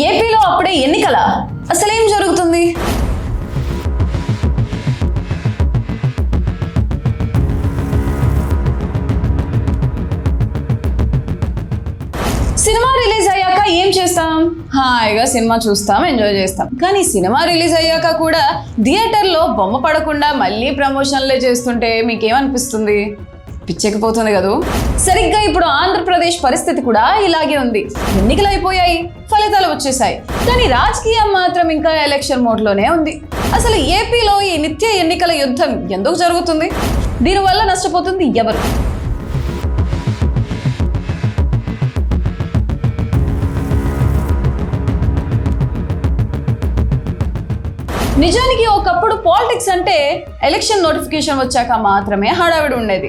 ఏపీలో అప్పుడే ఎన్నికల అసలేం జరుగుతుంది? సినిమా రిలీజ్ అయ్యాక ఏం చేస్తాం? హాయిగా సినిమా చూస్తాం, ఎంజాయ్ చేస్తాం. కానీ సినిమా రిలీజ్ అయ్యాక కూడా థియేటర్లో బొమ్మ పడకుండా మళ్ళీ ప్రమోషన్లే చేస్తుంటే మీకేమనిపిస్తుంది? పిచ్చెక్కిపోతుంది కదూ. సరిగ్గా ఇప్పుడు ఆంధ్రప్రదేశ్ పరిస్థితి కూడా ఇలాగే ఉంది. ఎన్నికలు అయిపోయాయి, ఫలితాలు వచ్చేసాయి, కానీ రాజకీయం మాత్రం ఇంకా ఎలక్షన్ మోడ్లోనే ఉంది. అసలు ఏపీలో ఈ నిత్య ఎన్నికల యుద్ధం ఎందుకు జరుగుతుంది? దీనివల్ల నష్టపోతుంది ఎవరు? నిజానికి ఒకప్పుడు పాలిటిక్స్ అంటే ఎలక్షన్ నోటిఫికేషన్ వచ్చాక మాత్రమే హడావిడి ఉండేది.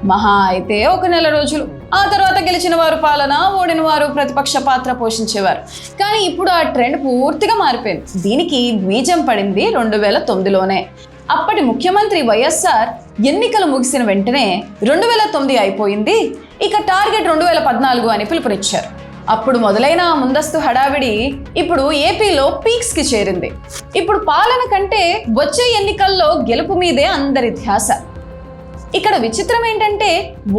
మహా అయితే ఒక నెల రోజులు, ఆ తర్వాత గెలిచిన వారు పాలన, ఓడిన వారు ప్రతిపక్ష పాత్ర పోషించేవారు. కానీ ఇప్పుడు ఆ ట్రెండ్ పూర్తిగా మారిపోయింది. దీనికి బీజం పడింది 2009లోనే. అప్పటి ముఖ్యమంత్రి వైఎస్ఆర్ ఎన్నికలు ముగిసిన వెంటనే 2009 అయిపోయింది, ఇక టార్గెట్ 2014 అని పిలుపునిచ్చారు. అప్పుడు మొదలైన ముందస్తు హడావిడి ఇప్పుడు ఏపీలో పీక్స్కి చేరింది. ఇప్పుడు పాలన కంటే వచ్చే ఎన్నికల్లో గెలుపు మీదే అందరి ధ్యాస. ఇక్కడ విచిత్రం ఏంటంటే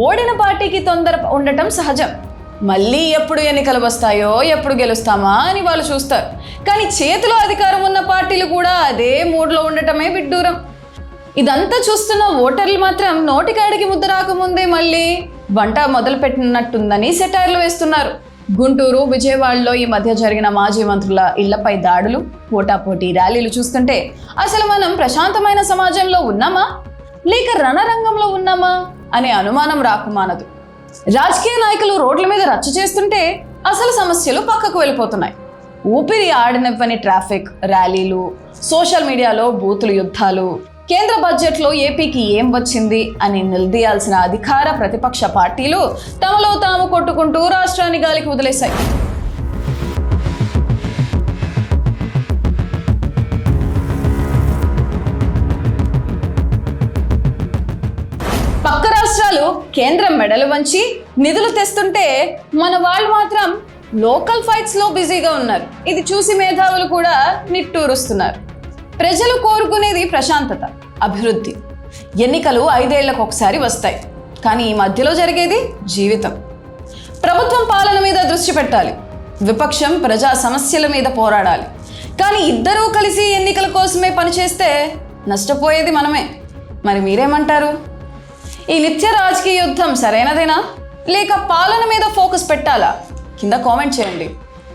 ఓడిన పార్టీకి తొందర ఉండటం సహజం. మళ్ళీ ఎప్పుడు ఎన్నికలు వస్తాయో, ఎప్పుడు గెలుస్తామా అని వాళ్ళు చూస్తారు. కానీ చేతిలో అధికారం ఉన్న పార్టీలు కూడా అదే మూడ్లో ఉండటమే విడ్డూరం. ఇదంతా చూస్తున్న ఓటర్లు మాత్రం నోటికాడికి ముద్ద రాకముందే మళ్ళీ వంట మొదలు పెట్టినట్టుందని సెటైర్లు వేస్తున్నారు. గుంటూరు, విజయవాడలో ఈ మధ్య జరిగిన మాజీ మంత్రుల ఇళ్లపై దాడులు, పోటాపోటీ ర్యాలీలు చూస్తుంటే అసలు మనం ప్రశాంతమైన సమాజంలో ఉన్నామా లేక రణరంగంలో ఉన్నామా అనే అనుమానం రాకుమానదు. రాజకీయ నాయకులు రోడ్ల మీద రచ్చ చేస్తుంటే అసలు సమస్యలు పక్కకు వెళ్ళిపోతున్నాయి. ఊపిరి ఆడనివ్వని ట్రాఫిక్, ర్యాలీలు, సోషల్ మీడియాలో బూతులు యుద్ధాలు, కేంద్ర బడ్జెట్లో ఏపీకి ఏం వచ్చింది అని నిలదీయాల్సిన అధికార ప్రతిపక్ష పార్టీలు తమలో తాము కొట్టుకుంటూ రాష్ట్రాన్ని గాలికి వదిలేశాయి. పక్క రాష్ట్రాలు కేంద్రం మెడలు వంచి నిధులు తెస్తుంటే మన వాళ్ళు మాత్రం లోకల్ ఫైట్స్లో బిజీగా ఉన్నారు. ఇది చూసి మేధావులు కూడా నిట్టూరుస్తున్నారు. ప్రజలు కోరుకునేది ప్రశాంతత, అభివృద్ధి. ఎన్నికలు 5 ఏళ్లకు ఒకసారి వస్తాయి, కానీ ఈ మధ్యలో జరిగేది జీవితం. ప్రభుత్వం పాలన మీద దృష్టి పెట్టాలి, విపక్షం ప్రజా సమస్యల మీద పోరాడాలి. కానీ ఇద్దరూ కలిసి ఎన్నికల కోసమే పనిచేస్తే నష్టపోయేది మనమే. మరి మీరేమంటారు? ఈ నిత్య రాజకీయ యుద్ధం సరైనదేనా లేక పాలన మీద ఫోకస్ పెట్టాలా? కింద కామెంట్ చేయండి.